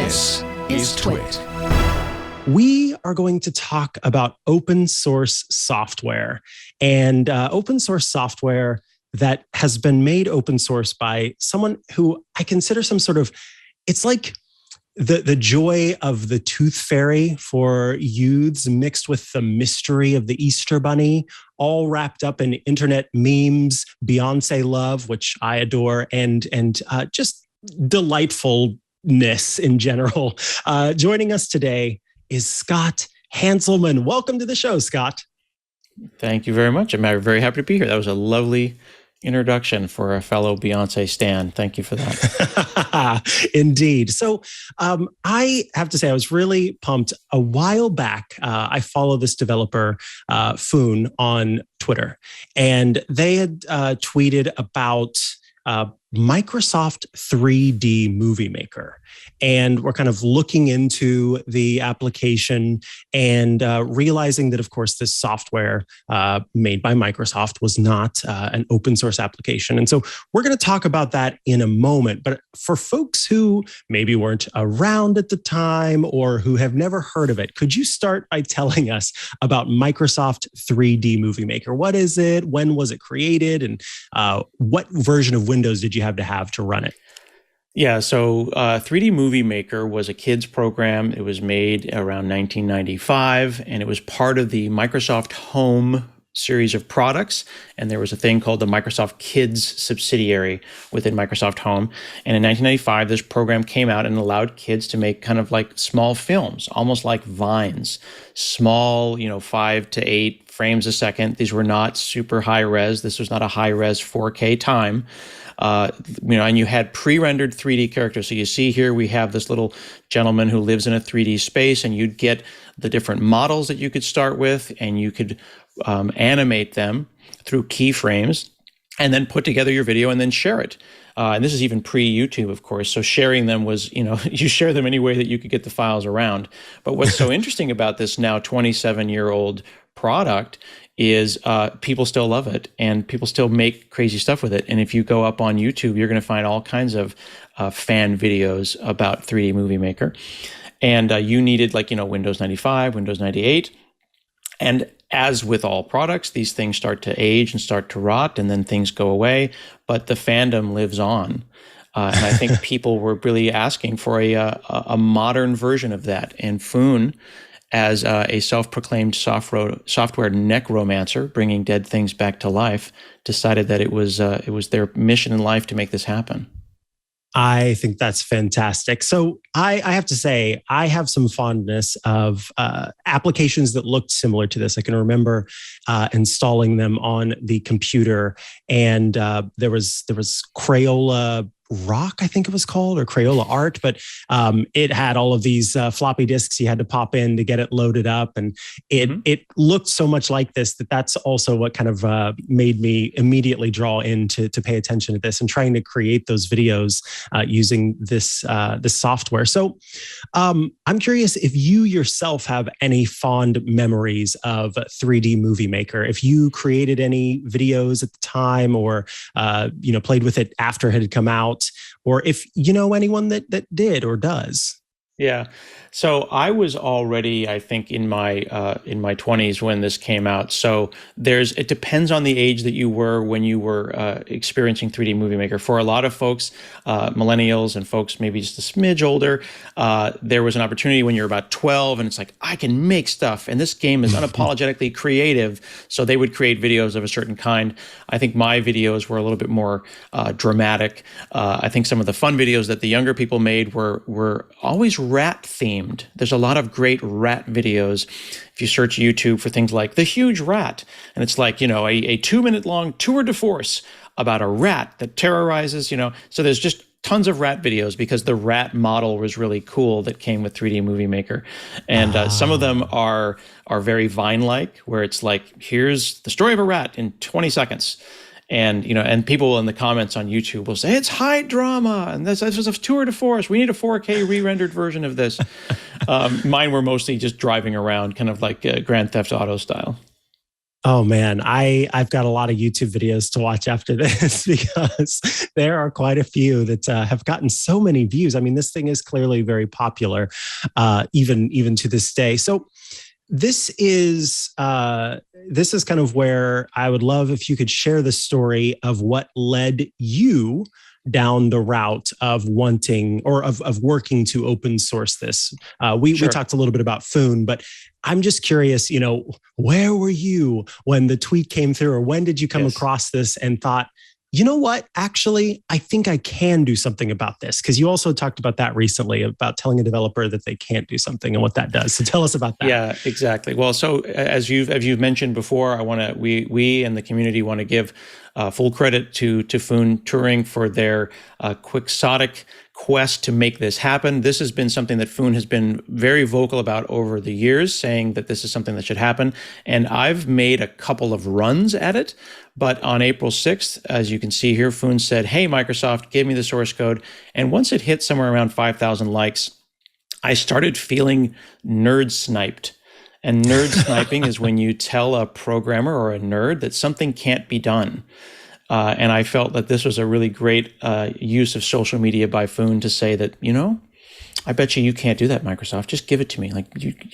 This is TWiT. We are going to talk about open source software and open source software that has been made open source by someone who I consider some sort of, it's like the joy of the tooth fairy for youths mixed with the mystery of the Easter bunny, all wrapped up in internet memes, Beyonce love, which I adore, and just delightfulness in general. Joining us today is Scott Hanselman. Welcome to the show, Scott. Thank you very much. I'm very happy to be here. That was a lovely introduction for a fellow Beyonce stan. Thank you for that. Indeed. So I have to say, I was really pumped. A while back, I follow this developer, Foon, on Twitter, and they had tweeted about Microsoft 3D Movie Maker. And we're kind of looking into the application and realizing that, of course, this software made by Microsoft was not an open source application. And so we're going to talk about that in a moment. But for folks who maybe weren't around at the time or who have never heard of it, could you start by telling us about Microsoft 3D Movie Maker? What is it? When was it created? And what version of Windows did you have to run it? Yeah, so 3D Movie Maker was a kids program. It was made around 1995, and it was part of the Microsoft Home series of products. And there was a thing called the Microsoft Kids subsidiary within Microsoft Home. And in 1995, this program came out and allowed kids to make kind of like small films, almost like vines, small, 5 to 8 frames a second. These were not super high res. This was not a high res 4K time. And you had pre-rendered 3D characters. So you see here, we have this little gentleman who lives in a 3D space, and you'd get the different models that you could start with, and you could animate them through keyframes, and then put together your video and then share it. And this is even pre-YouTube, of course. So sharing them was, you share them any way that you could get the files around. But what's so interesting about this now 27-year-old product is people still love it, and people still make crazy stuff with it. And if you go up on YouTube, you're going to find all kinds of fan videos about 3D Movie Maker. And you needed Windows 95, Windows 98. And as with all products, these things start to age and start to rot, and then things go away. But the fandom lives on. And I think people were really asking for a modern version of that. And Foon, as a self-proclaimed software necromancer, bringing dead things back to life, decided that it was their mission in life to make this happen. I think that's fantastic. So I have to say, I have some fondness of applications that looked similar to this. I can remember installing them on the computer, and there was Crayola Rock, I think it was called, or Crayola Art, but it had all of these floppy disks you had to pop in to get it loaded up, and it looked so much like this that's also what kind of made me immediately draw in to pay attention to this and trying to create those videos using this software. So I'm curious if you yourself have any fond memories of 3D Movie Maker, if you created any videos at the time, or played with it after it had come out, or if you know anyone that did or does. Yeah. So I was already, I think, in my 20s when this came out. So it depends on the age that you were when you were experiencing 3D Movie Maker. For a lot of folks, millennials and folks maybe just a smidge older, there was an opportunity when you're about 12 and it's like, I can make stuff, and this game is unapologetically creative. So they would create videos of a certain kind. I think my videos were a little bit more dramatic. I think some of the fun videos that the younger people made were always rat themed. There's a lot of great rat videos. If you search YouTube for things like The Huge Rat, and it's like, a 2-minute long tour de force about a rat that terrorizes, So there's just tons of rat videos because the rat model was really cool that came with 3D Movie Maker. And some of them are very Vine-like, where it's like, here's the story of a rat in 20 seconds. And and people in the comments on YouTube will say it's high drama, and this was a tour de force. We need a 4K re-rendered version of this. Mine were mostly just driving around, kind of like Grand Theft Auto style. Oh man, I've got a lot of YouTube videos to watch after this because there are quite a few that have gotten so many views. I mean, this thing is clearly very popular, even to this day. So this is kind of where I would love if you could share the story of what led you down the route of wanting or of working to open source this. We Sure. talked a little bit about Foon, but I'm just curious, where were you when the tweet came through, or when did you come Yes. across this and thought, you know what? Actually, I think I can do something about this. Because you also talked about that recently, about telling a developer that they can't do something and what that does. So tell us about that. Yeah, exactly. Well, so as you've mentioned before, we and the community want to give full credit to Foon Turing for their quixotic quest to make this happen. This has been something that Foon has been very vocal about over the years, saying that this is something that should happen. And I've made a couple of runs at it. But on April 6th, as you can see here, Foon said, "Hey, Microsoft, give me the source code." And once it hit somewhere around 5,000 likes, I started feeling nerd sniped. And nerd sniping is when you tell a programmer or a nerd that something can't be done. And I felt that this was a really great use of social media by Foon to say that, I bet you can't do that, Microsoft. Just give it to me.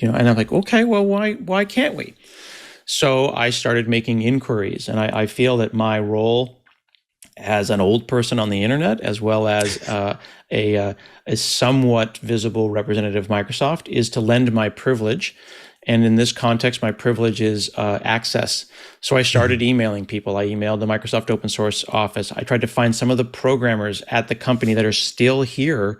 And I'm like, okay, well, why can't we? So I started making inquiries, and I feel that my role as an old person on the internet, as well as a somewhat visible representative of Microsoft, is to lend my privilege. And in this context, my privilege is access. So I started emailing people. I emailed the Microsoft Open Source Office. I tried to find some of the programmers at the company that are still here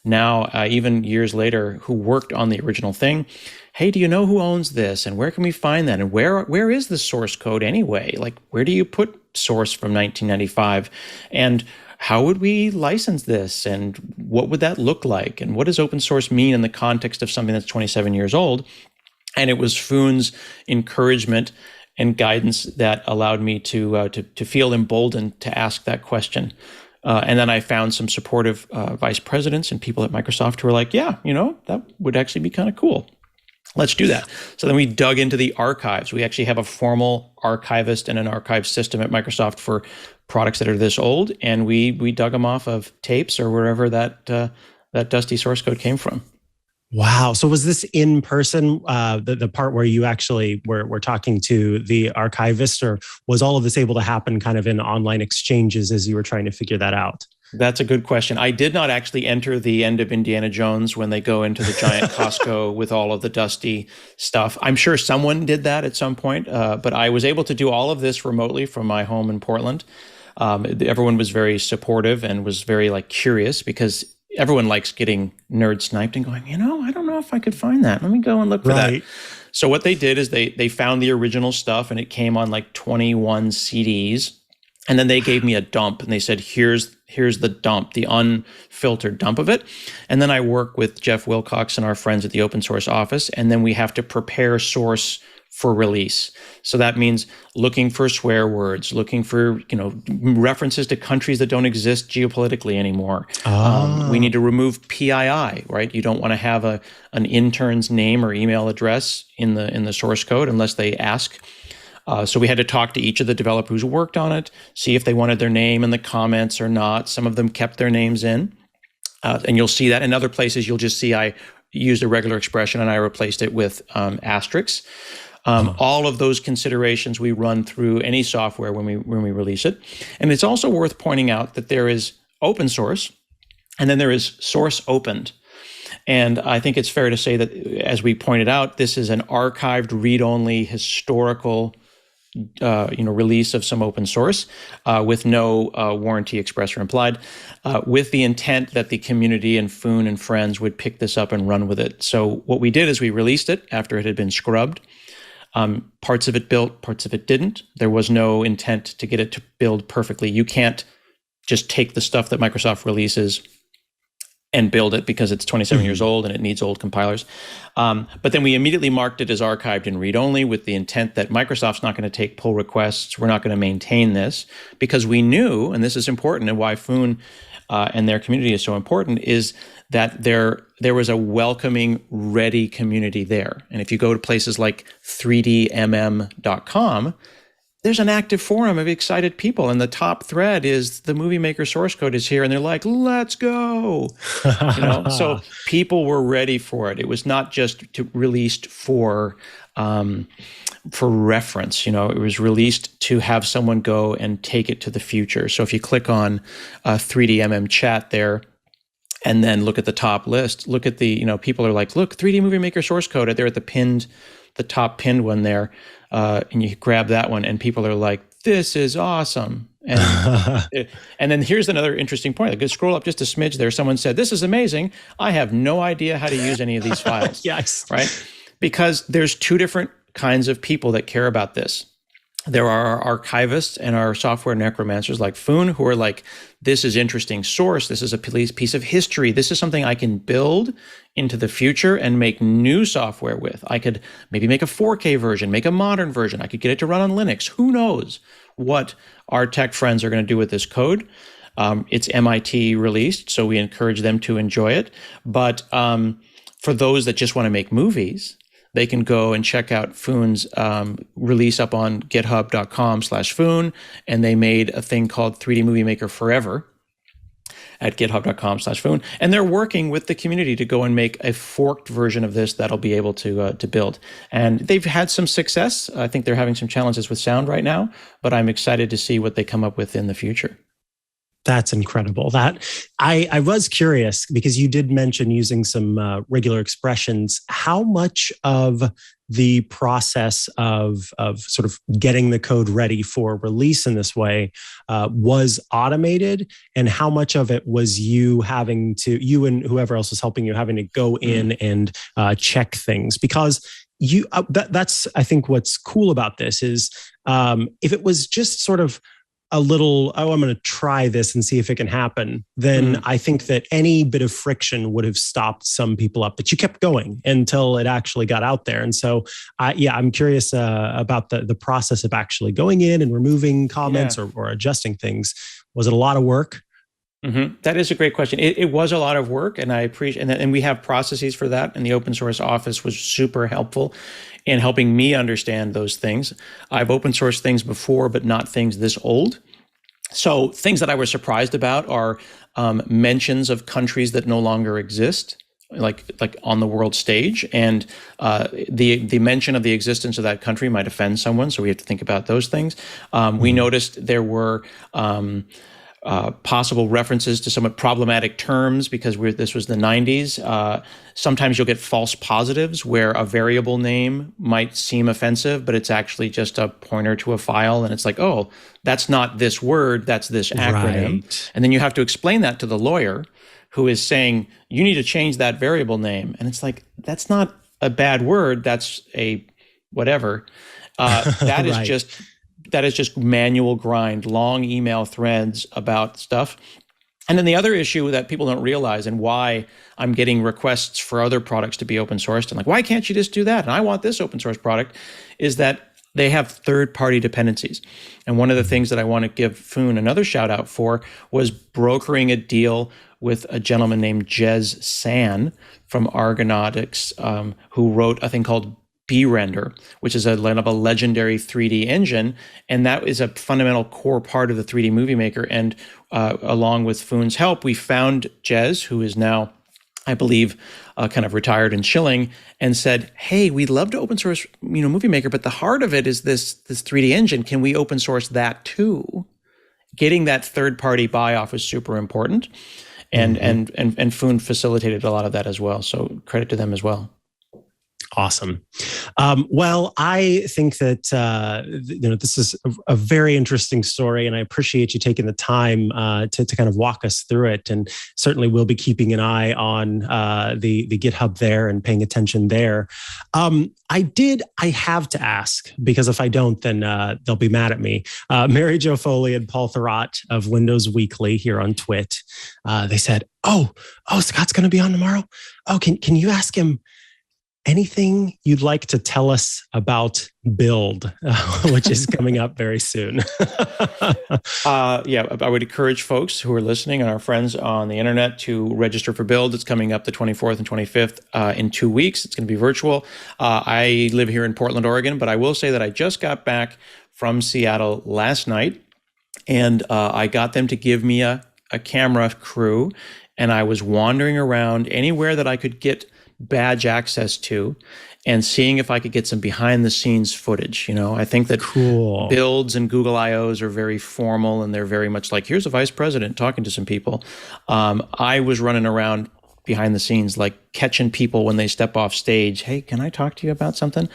now, even years later, who worked on the original thing. Hey, do you know who owns this? And where can we find that? And where is the source code anyway? Like, where do you put source from 1995? And how would we license this? And what would that look like? And what does open source mean in the context of something that's 27 years old? And it was Foon's encouragement and guidance that allowed me to feel emboldened to ask that question. And then I found some supportive vice presidents and people at Microsoft who were like, yeah, that would actually be kind of cool. Let's do that. So then we dug into the archives. We actually have a formal archivist and an archive system at Microsoft for products that are this old. And we dug them off of tapes or wherever that dusty source code came from. Wow. So was this in person, the part where you actually were talking to the archivist, or was all of this able to happen kind of in online exchanges as you were trying to figure that out? That's a good question. I did not actually enter the end of Indiana Jones when they go into the giant Costco with all of the dusty stuff. I'm sure someone did that at some point, but I was able to do all of this remotely from my home in Portland. Everyone was very supportive and was very curious, because everyone likes getting nerd sniped and going, I don't know if I could find that. Let me go and look for that. So what they did is they found the original stuff, and it came on 21 CDs. And then they gave me a dump, and they said, here's the dump, the unfiltered dump of it. And then I work with Jeff Wilcox and our friends at the Open Source Office, and then we have to prepare source for release. So that means looking for swear words, looking for references to countries that don't exist geopolitically anymore. We need to remove PII, right? You don't want to have an intern's name or email address in the source code unless they ask. So we had to talk to each of the developers who worked on it, see if they wanted their name in the comments or not. Some of them kept their names in. And you'll see that in other places. You'll just see I used a regular expression and I replaced it with asterisks. All of those considerations we run through any software when we release it. And it's also worth pointing out that there is open source, and then there is source opened. And I think it's fair to say that, as we pointed out, this is an archived, read-only, historical release of some open source with no warranty express or implied, with the intent that the community and Foon and friends would pick this up and run with it. So what we did is we released it after it had been scrubbed. Parts of it built, parts of it didn't. There was no intent to get it to build perfectly. You can't just take the stuff that Microsoft releases and build it because it's 27 years old and it needs old compilers. But then we immediately marked it as archived and read-only with the intent that Microsoft's not going to take pull requests. We're not going to maintain this, because we knew, and this is important and why Foon and their community is so important, is that there was a welcoming, ready community there. And if you go to places like 3dmm.com, there's an active forum of excited people. And the top thread is the movie maker source code is here. And they're like, let's go. So people were ready for it. It was not just released for reference. It was released to have someone go and take it to the future. So if you click on 3DM chat there, and then look at the top list, look at the, people are like, look, 3D Movie Maker source code. They're at the top pinned one there. And you grab that one and people are like, this is awesome. And then here's another interesting point. I could scroll up just a smidge there. Someone said, this is amazing. I have no idea how to use any of these files. Yes. Right? Because there's two different kinds of people that care about this. There are archivists and our software necromancers like Foon who are like, this is interesting source. This is a piece of history. This is something I can build into the future and make new software with. I could maybe make a 4K version, make a modern version. I could get it to run on Linux. Who knows what our tech friends are going to do with this code? It's MIT released, so we encourage them to enjoy it. But for those that just want to make movies, they can go and check out Foon's release up on github.com/Foon, and they made a thing called 3D Movie Maker Forever at github.com/Foon, and they're working with the community to go and make a forked version of this that'll be able to build. And they've had some success. I think they're having some challenges with sound right now, but I'm excited to see what they come up with in the future. That's incredible. That I was curious because you did mention using some regular expressions. How much of the process of sort of getting the code ready for release in this way was automated, and how much of it was you and whoever else was helping you having to go in and check things? Because that's I think what's cool about this is if it was just sort of a little, I'm going to try this and see if it can happen, then I think that any bit of friction would have stopped some people up. But you kept going until it actually got out there. And so, I'm curious about the process of actually going in and removing comments or adjusting things. Was it a lot of work? Mm-hmm. That is a great question. It was a lot of work, and I appreciate, and we have processes for that. And the open source office was super helpful in helping me understand those things. I've open sourced things before, but not things this old. So things that I was surprised about are mentions of countries that no longer exist, like on the world stage, and the mention of the existence of that country might offend someone. So we have to think about those things. We noticed there were possible references to somewhat problematic terms because this was the 90s. Sometimes you'll get false positives where a variable name might seem offensive, but it's actually just a pointer to a file. And it's like, oh, that's not this word, that's this acronym. Right. And then you have to explain that to the lawyer who is saying, you need to change that variable name. And it's like, that's not a bad word, that's a whatever. That is right. That is just manual grind, long email threads about stuff. And then the other issue that people don't realize, and why I'm getting requests for other products to be open sourced, and like, why can't you just do that? And I want this open source product, is that they have third-party dependencies. And one of the things that I want to give Foon another shout out for was brokering a deal with a gentleman named Jez San from Argonautics, who wrote a thing called B-Render, which is a legendary 3D engine. And that is a fundamental core part of the 3D Movie Maker. And along with Foon's help, we found Jez, who is now, I believe, kind of retired and chilling, and said, hey, we'd love to open source Movie Maker, but the heart of it is this 3D engine. Can we open source that too? Getting that third-party buy-off is super important. And Foon facilitated a lot of that as well. So credit to them as well. Awesome. Well, I think that this is a very interesting story, and I appreciate you taking the time to kind of walk us through it. And certainly, we'll be keeping an eye on the GitHub there and paying attention there. I have to ask, because if I don't, then they'll be mad at me. Mary Jo Foley and Paul Thurrott of Windows Weekly here on TWiT, they said, "Oh, Scott's going to be on tomorrow. Oh, can you ask him anything you'd like to tell us about Build, which is coming up very soon? Yeah, I would encourage folks who are listening and our friends on the internet to register for Build. It's coming up the 24th and 25th in 2 weeks. It's going to be virtual. I live here in Portland, Oregon, but I will say that I just got back from Seattle last night, and I got them to give me a camera crew, and I was wandering around anywhere that I could get badge access to and seeing if I could get some behind the scenes footage. I think that Builds and Google I/Os are very formal, and they're very much like, here's a vice president talking to some people. I was running around behind the scenes, like catching people when they step off stage. Hey, can I talk to you about something?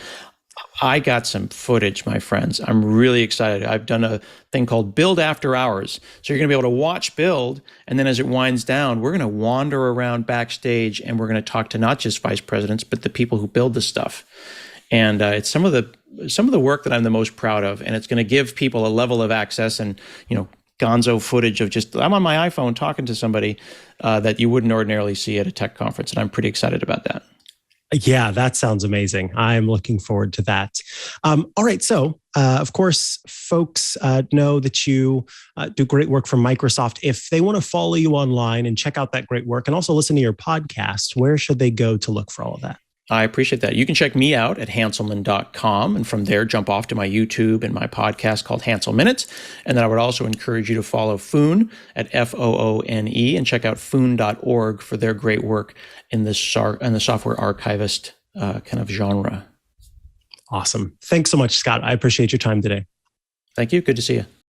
I got some footage, my friends. I'm really excited. I've done a thing called Build After Hours. So you're going to be able to watch Build, and then as it winds down, we're going to wander around backstage, and we're going to talk to not just vice presidents, but the people who build the stuff. And it's some of the work that I'm the most proud of, and it's going to give people a level of access and gonzo footage of just, I'm on my iPhone talking to somebody that you wouldn't ordinarily see at a tech conference, and I'm pretty excited about that. Yeah, that sounds amazing. I'm looking forward to that. All right. So, of course, folks know that you do great work for Microsoft. If they want to follow you online and check out that great work and also listen to your podcast, where should they go to look for all of that? I appreciate that. You can check me out at hanselman.com, and from there jump off to my YouTube and my podcast called Hansel Minutes. And then I would also encourage you to follow Foon at Foone, and check out foon.org for their great work in the software archivist kind of genre. Awesome. Thanks so much, Scott. I appreciate your time today. Thank you. Good to see you.